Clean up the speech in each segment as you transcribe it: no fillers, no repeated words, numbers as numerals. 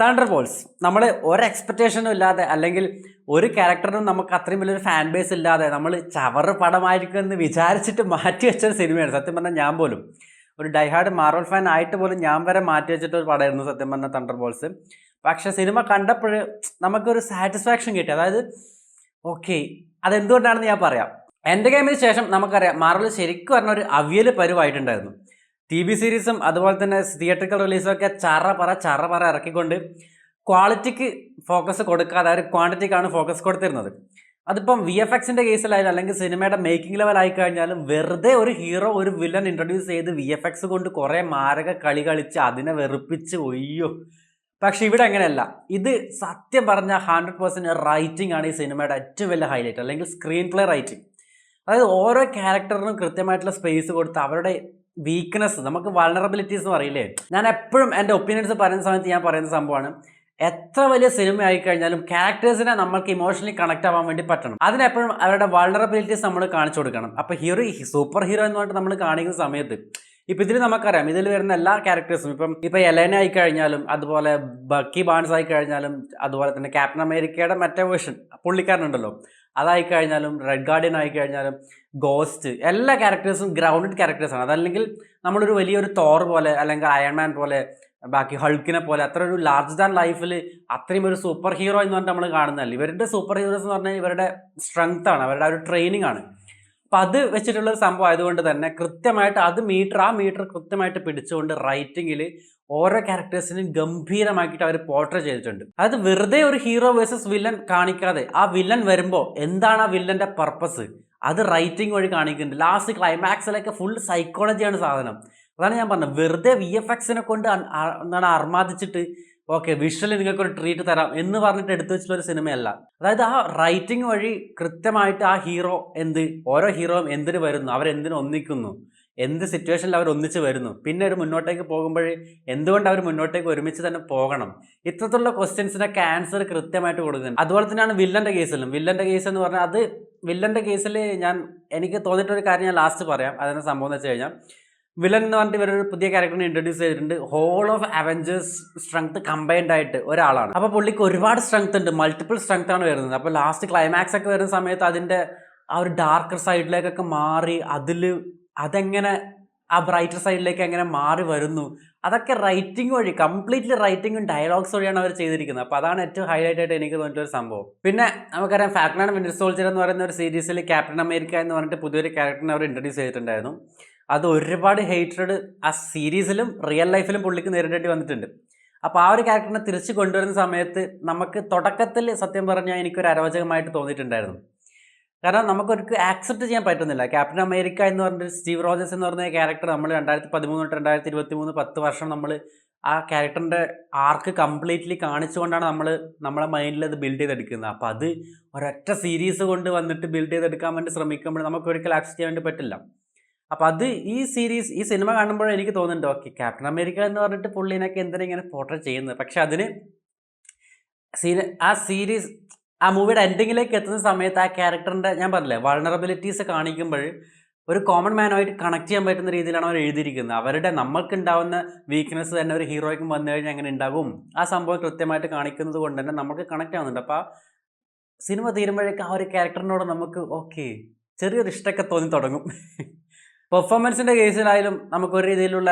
Thunder balls നമ്മൾ ഒരു എക്സ്പെക്റ്റേഷനും ഇല്ലാതെ അല്ലെങ്കിൽ ഒരു ക്യാരക്ടറിനും നമുക്ക് അത്രയും വലിയൊരു ഫാൻ ബേസ് ഇല്ലാതെ നമ്മൾ ചവറ് പടമായിരിക്കും എന്ന് വിചാരിച്ചിട്ട് മാറ്റി വെച്ചൊരു സിനിമയാണ്. സത്യം പറഞ്ഞാൽ ഞാൻ പോലും ഒരു ഡൈഹാർഡ് മാർവൽ ഫാൻ ആയിട്ട് പോലും ഞാൻ വരെ മാറ്റി വെച്ചിട്ട് ഒരു പടമായിരുന്നു സത്യം പറഞ്ഞാൽ തണ്ടർ ബോൾസ്. പക്ഷെ സിനിമ കണ്ടപ്പോൾ നമുക്കൊരു സാറ്റിസ്ഫാക്ഷൻ കിട്ടി. അതായത് ഓക്കെ, അതെന്തുകൊണ്ടാണെന്ന് ഞാൻ പറയാം. എൻ്റെ ഗെയിമിന് ശേഷം നമുക്കറിയാം മാർവൽ ശരിക്കും പറഞ്ഞ ഒരു അവിയൽ പരുവായിട്ടുണ്ടായിരുന്നു. ടി വി സീരീസും അതുപോലെ തന്നെ തിയേറ്ററിക്കൽ റിലീസും ഒക്കെ ചറ പറ ഇറക്കിക്കൊണ്ട് ക്വാളിറ്റിക്ക് ഫോക്കസ് കൊടുക്കാതെ ഒരു ക്വാണ്ടിറ്റിക്കാണ് ഫോക്കസ് കൊടുത്തിരുന്നത്. അതിപ്പം വി എഫ് എക്സിൻ്റെ കേസിലായാലും അല്ലെങ്കിൽ സിനിമയുടെ മേക്കിംഗ് ലെവലായി കഴിഞ്ഞാലും വെറുതെ ഒരു ഹീറോ ഒരു വില്ലൻ ഇൻട്രൊഡ്യൂസ് ചെയ്ത് വി എഫ് എക്സ് കൊണ്ട് കുറേ മാരക കളി കളിച്ച് അതിനെ വെറുപ്പിച്ച് ഒയ്യോ. പക്ഷെ ഇവിടെ അങ്ങനെയല്ല. ഇത് സത്യം പറഞ്ഞാൽ 100% റൈറ്റിംഗ് ആണ് ഈ സിനിമയുടെ ഏറ്റവും വലിയ ഹൈലൈറ്റ്, അല്ലെങ്കിൽ സ്ക്രീൻ പ്ലേ റൈറ്റിംഗ്. അതായത് ഓരോ ക്യാരക്ടറിനും കൃത്യമായിട്ടുള്ള സ്പേസ് കൊടുത്ത് അവരുടെ വീക്ക്നെസ്, നമുക്ക് വൾണറബിലിറ്റീസ് എന്ന് പറയില്ലേ, ഞാൻ എപ്പോഴും എൻ്റെ ഒപ്പീനിയൻസ് പറയുന്ന സമയത്ത് ഞാൻ പറയുന്ന സംഭവമാണ്, എത്ര വലിയ സിനിമ ആയിക്കഴിഞ്ഞാലും ക്യാരക്ടേഴ്സിനെ നമ്മൾക്ക് ഇമോഷണലി കണക്ട് ആവാൻ വേണ്ടി പറ്റണം. അതിനെപ്പോഴും അവരുടെ വൾണറബിലിറ്റീസ് നമ്മൾ കാണിച്ചു കൊടുക്കണം. അപ്പോൾ സൂപ്പർ ഹീറോ എന്ന് പറഞ്ഞിട്ട് നമ്മൾ കാണിക്കുന്ന സമയത്ത് ഇപ്പം ഇതിൽ നമുക്കറിയാം, ഇതിൽ വരുന്ന എല്ലാ ക്യാരക്ടേഴ്സും ഇപ്പം എലന ആയിക്കഴിഞ്ഞാലും അതുപോലെ ബക്കി ബാൺസ് ആയിക്കഴിഞ്ഞാലും അതുപോലെ തന്നെ ക്യാപ്റ്റൻ അമേരിക്കയുടെ മറ്റേ വേർഷൻ പുള്ളിക്കാരനുണ്ടല്ലോ അതായിക്കഴിഞ്ഞാലും റെഡ് ഗാർഡിയൻ ആയിക്കഴിഞ്ഞാലും ഗോസ്റ്റ്, എല്ലാ ക്യാരക്ടേഴ്സും ഗ്രൗണ്ടഡ് ക്യാരക്ടേഴ്സാണ്. അതല്ലെങ്കിൽ നമ്മളൊരു വലിയൊരു തോർ പോലെ അല്ലെങ്കിൽ അയൺമാൻ പോലെ ബാക്കി ഹൾക്കിനെ പോലെ അത്ര ഒരു ലാർജ് ദാൻ ലൈഫിൽ അത്രയും ഒരു സൂപ്പർ ഹീറോ എന്ന് പറഞ്ഞിട്ട് നമ്മൾ കാണുന്നതല്ല. ഇവരുടെ സൂപ്പർ ഹീറോസ് എന്ന് പറഞ്ഞാൽ ഇവരുടെ സ്ട്രെങ്ത് ആണ്, അവരുടെ ഒരു ട്രെയിനിങ് ആണ്. അപ്പം അത് വെച്ചിട്ടുള്ളൊരു സംഭവം ആയതുകൊണ്ട് തന്നെ കൃത്യമായിട്ട് ആ മീറ്റർ കൃത്യമായിട്ട് പിടിച്ചുകൊണ്ട് റൈറ്റിങ്ങിൽ ഓരോ ക്യാരക്ടേഴ്സിനും ഗംഭീരമാക്കിയിട്ട് അവർ പോർട്രേ ചെയ്തിട്ടുണ്ട്. അത് വെറുതെ ഒരു ഹീറോ വേഴ്സസ് വില്ലൻ കാണിക്കാതെ ആ വില്ലൻ വരുമ്പോൾ എന്താണ് ആ വില്ലൻ്റെ പർപ്പസ് അത് റൈറ്റിംഗ് വഴി കാണിക്കുന്നുണ്ട്. ലാസ്റ്റ് ക്ലൈമാക്സിലൊക്കെ ഫുൾ സൈക്കോളജിയാണ് സാധനം. അതാണ് ഞാൻ പറഞ്ഞത്, വെറുതെ വി എഫ് എക്സിനെ കൊണ്ട് എന്താണ് അർമാദിച്ചിട്ട് ഓക്കെ വിഷ്വലി നിങ്ങൾക്കൊരു ട്രീറ്റ് തരാം എന്ന് പറഞ്ഞിട്ട് എടുത്തു വെച്ചിട്ടുള്ളൊരു സിനിമയല്ല. അതായത് ആ റൈറ്റിംഗ് വഴി കൃത്യമായിട്ട് ആ ഹീറോ ഓരോ ഹീറോയും എന്തിനു വരുന്നു, അവരെന്തിനു ഒന്നിക്കുന്നു, എന്ത് സിറ്റുവേഷനിൽ അവർ ഒന്നിച്ച് വരുന്നു, പിന്നെ ഒരു മുന്നോട്ടേക്ക് പോകുമ്പോൾ എന്തുകൊണ്ട് അവർ മുന്നോട്ടേക്ക് ഒരുമിച്ച് തന്നെ പോകണം, ഇത്തരത്തിലുള്ള ക്വസ്റ്റ്യൻസിനൊക്കെ ആൻസർ കൃത്യമായിട്ട് കൊടുക്കുന്നത്. അതുപോലെ തന്നെയാണ് വില്ലൻ്റെ കേസ് എന്ന് പറഞ്ഞാൽ അത് വില്ലൻ്റെ കേസിൽ എനിക്ക് തോന്നിയിട്ടൊരു കാര്യം ഞാൻ ലാസ്റ്റ് പറയാം. അതിന് സംഭവം എന്ന് വെച്ച് കഴിഞ്ഞാൽ വില്ലൻ എന്ന് പറഞ്ഞിട്ട് ഇവരൊരു പുതിയ ക്യാരക്ടറിനെ ഇൻട്രൊഡ്യൂസ് ചെയ്തിട്ടുണ്ട്. Whole of Avengers strength combined ആയിട്ട് ഒരാളാണ്. അപ്പോൾ പുള്ളിക്ക് ഒരുപാട് സ്ട്രെങ്ത് ഉണ്ട്, മൾട്ടിപ്പിൾ സ്ട്രെങ്ത് ആണ് വരുന്നത്. അപ്പോൾ ലാസ്റ്റ് ക്ലൈമാക്സ് ഒക്കെ വരുന്ന സമയത്ത് അതിൻ്റെ ആ ഒരു ഡാർക്കർ സൈഡിലേക്കൊക്കെ മാറി അതെങ്ങനെ ആ ബ്രൈറ്റർ സൈഡിലേക്ക് എങ്ങനെ മാറി വരുന്നു, അതൊക്കെ റൈറ്റിംഗ് വഴി കംപ്ലീറ്റ്ലി റൈറ്റിംഗും ഡയലോഗ്സ് വഴിയാണ് അവർ ചെയ്തിരിക്കുന്നത്. അപ്പോൾ അതാണ് ഏറ്റവും ഹൈലൈറ്റ് ആയിട്ട് എനിക്ക് തോന്നിയിട്ടൊരു സംഭവം. പിന്നെ നമുക്കറിയാം ഫാൽക്കൺ ആൻഡ് വിന്റർ സോൾജർ എന്ന് പറയുന്ന ഒരു സീരീസിൽ ക്യാപ്റ്റൻ അമേരിക്ക എന്ന് പറഞ്ഞിട്ട് പുതിയൊരു ക്യാരക്ടറിനെ അവർ ഇൻട്രൊഡ്യൂസ് ചെയ്തിട്ടുണ്ടായിരുന്നു. അത് ഒരുപാട് ഹേറ്റഡ് ആ സീരീസിലും റിയൽ ലൈഫിലും പുള്ളിക്ക് നേരിടേണ്ടി വന്നിട്ടുണ്ട്. അപ്പോൾ ആ ഒരു ക്യാരക്ടറിനെ തിരിച്ച് കൊണ്ടുവരുന്ന സമയത്ത് നമുക്ക് തുടക്കത്തിൽ സത്യം പറഞ്ഞാൽ എനിക്കൊരു അരോചകമായിട്ട് തോന്നിയിട്ടുണ്ടായിരുന്നു. കാരണം നമുക്കൊരു ആക്സെപ്റ്റ് ചെയ്യാൻ പറ്റുന്നില്ല. ക്യാപ്റ്റൻ അമേരിക്ക എന്ന് പറഞ്ഞിട്ട് സ്റ്റീവ് റോജേഴ്സ് എന്ന് പറഞ്ഞ ക്യാരക്ടർ നമ്മൾ 2013 തൊട്ട് 2023 10 വർഷം നമ്മൾ ആ ക്യാരക്ടറിൻ്റെ ആർക്ക് കംപ്ലീറ്റ്ലി കാണിച്ചുകൊണ്ടാണ് നമ്മളെ മൈൻഡിൽ അത് ബിൽഡ് ചെയ്തെടുക്കുന്നത്. അപ്പോൾ അത് ഒരൊറ്റ സീരീസ് കൊണ്ട് വന്നിട്ട് ബിൽഡ് ചെയ്തെടുക്കാൻ വേണ്ടി ശ്രമിക്കുമ്പോൾ നമുക്ക് ഒരിക്കലും ആക്സെപ്റ്റ് ചെയ്യാൻ വേണ്ടി പറ്റില്ല. അപ്പോൾ അത് ഈ സിനിമ കാണുമ്പോഴേ എനിക്ക് തോന്നുന്നുണ്ട് ഓക്കെ ക്യാപ്റ്റൻ അമേരിക്ക എന്ന് പറഞ്ഞിട്ട് പുള്ളിനൊക്കെ എന്തിനാ ഇങ്ങനെ പോർട്രേ ചെയ്യുന്നത്. പക്ഷെ അതിന് ആ മൂവിയുടെ എൻഡിങ്ങിലേക്ക് എത്തുന്ന സമയത്ത് ആ ക്യാരക്ടറിൻ്റെ ഞാൻ പറഞ്ഞില്ലേ വൾണറബിലിറ്റീസ് കാണിക്കുമ്പോൾ ഒരു കോമൺ മാനുമായിട്ട് കണക്ട് ചെയ്യാൻ പറ്റുന്ന രീതിയിലാണ് അവർ എഴുതിയിരിക്കുന്നത്. നമ്മൾക്കുണ്ടാവുന്ന വീക്ക്നെസ് തന്നെ ഒരു ഹീറോയ്ക്കും വന്നു കഴിഞ്ഞാൽ എങ്ങനെ ഉണ്ടാകും, ആ സംഭവം കൃത്യമായിട്ട് കാണിക്കുന്നത് കൊണ്ട് തന്നെ നമുക്ക് കണക്ട് ആവുന്നുണ്ട്. അപ്പോൾ ആ സിനിമ തീരുമ്പോഴേക്ക് ആ ഒരു ക്യാരക്ടറിനോട് നമുക്ക് ഓക്കെ ചെറിയൊരു ഇഷ്ടമൊക്കെ തോന്നി തുടങ്ങും. പെർഫോമൻസിൻ്റെ കേസിലായാലും നമുക്കൊരു രീതിയിലുള്ള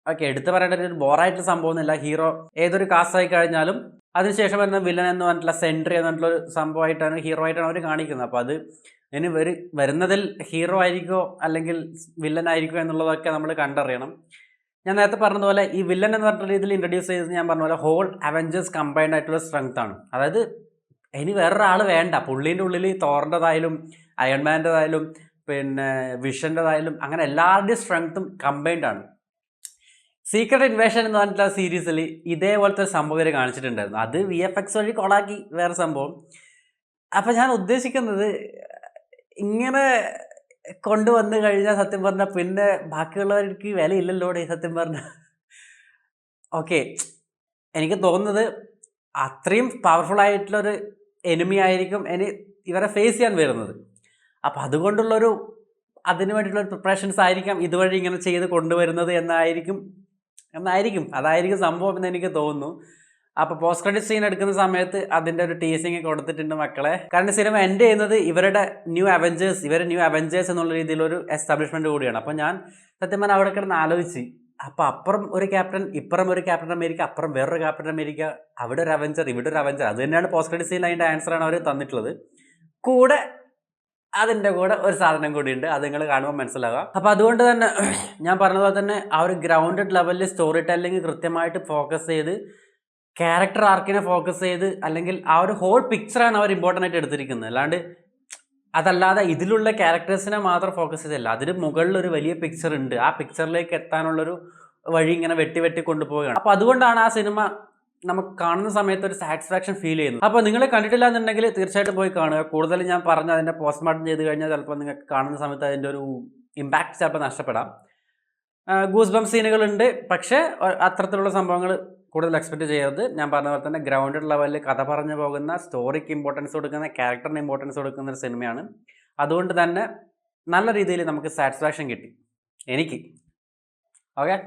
ഓക്കെ എടുത്തു പറയേണ്ട ഒരു ബോറായിട്ടുള്ള സംഭവമൊന്നുമില്ല. ഹീറോ ഏതൊരു കാസ്റ്റ് ആയി കഴിഞ്ഞാലും അതിനുശേഷം വരുന്ന വില്ലൻ എന്ന് പറഞ്ഞിട്ടുള്ള സെൻട്രി എന്ന് പറഞ്ഞിട്ടുള്ളൊരു സംഭവമായിട്ടാണ് ഹീറോ ആയിട്ടാണ് അവർ കാണിക്കുന്നത്. അപ്പോൾ അത് ഇനി വരുന്നതിൽ ഹീറോ ആയിരിക്കുമോ അല്ലെങ്കിൽ വില്ലൻ ആയിരിക്കുമോ എന്നുള്ളതൊക്കെ നമ്മൾ കണ്ടറിയണം. ഞാൻ നേരത്തെ പറഞ്ഞതുപോലെ ഈ വില്ലൻ എന്ന് പറഞ്ഞിട്ടുള്ള രീതിയിൽ ഇൻട്രൊഡ്യൂസ് ചെയ്ത് ഞാൻ പറഞ്ഞ പോലെ ഹോൾ അവഞ്ചേഴ്സ് കമ്പൈൻഡ് ആയിട്ടുള്ള സ്ട്രെങ്ത് ആണ്. അതായത് ഇനി വേറൊരാൾ വേണ്ട, പുള്ളീൻ്റെ ഉള്ളിൽ തോറിൻ്റെതായാലും അയൺമാൻ്റെതായാലും പിന്നെ വിഷൻ്റെതായാലും അങ്ങനെ എല്ലാവരുടെയും സ്ട്രെങ്ത്തും കമ്പൈൻഡ് ആണ്. സീക്രട്ട് ഇൻവേഷൻ എന്ന് പറഞ്ഞിട്ടുള്ള സീരീസിൽ ഇതേപോലത്തെ സംഭവം ഇവർ കാണിച്ചിട്ടുണ്ടായിരുന്നു. അത് വി എഫ് എക്സ് വഴി കൊളാക്കി വേറെ സംഭവം. അപ്പം ഞാൻ ഉദ്ദേശിക്കുന്നത് ഇങ്ങനെ കൊണ്ടുവന്നു കഴിഞ്ഞാൽ സത്യം പറഞ്ഞാൽ പിന്നെ ബാക്കിയുള്ളവർക്ക് വിലയില്ലല്ലോടെ സത്യം പറഞ്ഞാൽ. ഓക്കെ, എനിക്ക് തോന്നുന്നത് അത്രയും പവർഫുൾ ആയിട്ടുള്ളൊരു എനിമി ആയിരിക്കും ഇവരെ ഫേസ് ചെയ്യാൻ വരുന്നത്. അപ്പം അതിന് വേണ്ടിയിട്ടുള്ളൊരു പ്രിപ്പറേഷൻസ് ആയിരിക്കാം ഇതുവഴി ഇങ്ങനെ ചെയ്ത് കൊണ്ടുവരുന്നത് അതായിരിക്കും സംഭവം എന്ന് എനിക്ക് തോന്നുന്നു. അപ്പോൾ പോസ്റ്റ് ക്രെഡിറ്റ് സീൻ എടുക്കുന്ന സമയത്ത് അതിൻ്റെ ഒരു ടീസിങ് കൊടുത്തിട്ടുണ്ട് മക്കളെ. കാരണം സിനിമ എൻഡ് ചെയ്യുന്നത് ഇവരുടെ ന്യൂ അവഞ്ചേഴ്സ് എന്നുള്ള രീതിയിലൊരു എസ്റ്റാബ്ലിഷ്മെൻറ്റ് കൂടിയാണ്. അപ്പോൾ ഞാൻ സത്യം പറഞ്ഞാൽ അവിടെ കിടന്ന് ആലോചിച്ച്, അപ്പോൾ അപ്പുറം ഒരു ക്യാപ്റ്റൻ, ഇപ്പുറം ഒരു ക്യാപ്റ്റൻ അമേരിക്ക, അപ്പുറം വേറൊരു ക്യാപ്റ്റൻ അമേരിക്ക, അവിടെ ഒരു അവഞ്ചർ, ഇവിടെ ഒരു അവഞ്ചർ. അത് തന്നെയാണ് പോസ്റ്റ് ക്രെഡിറ്റ് സീനിൽ അതിൻ്റെ ആൻസറാണ് അവർ തന്നിട്ടുള്ളത്. കൂടെ അതിൻ്റെ കൂടെ ഒരു സാധനം കൂടിയുണ്ട്, അത് നിങ്ങൾ കാണുമ്പോൾ മനസ്സിലാകാം. അപ്പോൾ അതുകൊണ്ട് തന്നെ ഞാൻ പറഞ്ഞതുപോലെ തന്നെ ആ ഒരു ഗ്രൗണ്ടഡ് ലെവലിൽ സ്റ്റോറി ടെല്ലിങ് കൃത്യമായിട്ട് ഫോക്കസ് ചെയ്ത്, ക്യാരക്ടർ ആർക്കിനെ ഫോക്കസ് ചെയ്ത്, അല്ലെങ്കിൽ ആ ഒരു ഹോൾ പിക്ചറാണ് അവർ ഇമ്പോർട്ടൻ്റ് ആയിട്ട് എടുത്തിരിക്കുന്നത്. അതല്ലാതെ ഇതിലുള്ള ക്യാരക്ടേഴ്സിനെ മാത്രം ഫോക്കസ് ചെയ്തല്ല, അതിന് മുകളിലൊരു വലിയ പിക്ചർ ഉണ്ട്. ആ പിക്ചറിലേക്ക് എത്താനുള്ളൊരു വഴി ഇങ്ങനെ വെട്ടി കൊണ്ടുപോവുകയാണ്. അപ്പോൾ അതുകൊണ്ടാണ് ആ സിനിമ നമുക്ക് കാണുന്ന സമയത്ത് ഒരു സാറ്റിസ്ഫാക്ഷൻ ഫീൽ ചെയ്യുന്നത്. അപ്പോൾ നിങ്ങൾ കണ്ടിട്ടില്ല എന്നുണ്ടെങ്കിൽ തീർച്ചയായിട്ടും പോയി കാണുക. കൂടുതൽ ഞാൻ പറഞ്ഞ അതിൻ്റെ പോസ്റ്റ്മോർട്ടം ചെയ്ത് കഴിഞ്ഞാൽ ചിലപ്പോൾ നിങ്ങൾക്ക് കാണുന്ന സമയത്ത് അതിൻ്റെ ഒരു ഇമ്പാക്റ്റ് ചിലപ്പോൾ നഷ്ടപ്പെടാം. ഗൂസ് ബംപ് സീനുകളുണ്ട്, പക്ഷേ അത്തരത്തിലുള്ള സംഭവങ്ങൾ കൂടുതൽ എക്സ്പെക്റ്റ് ചെയ്യരുത്. ഞാൻ പറഞ്ഞ പോലെ തന്നെ ഗ്രൗണ്ടഡ് ലെവലിൽ കഥ പറഞ്ഞു പോകുന്ന, സ്റ്റോറിക്ക് ഇമ്പോർട്ടൻസ് കൊടുക്കുന്ന, ക്യാരക്ടറിന് ഇമ്പോർട്ടൻസ് കൊടുക്കുന്ന ഒരു സിനിമയാണ്. അതുകൊണ്ട് തന്നെ നല്ല രീതിയിൽ നമുക്ക് സാറ്റിസ്ഫാക്ഷൻ കിട്ടി എനിക്ക്. ഓക്കെ.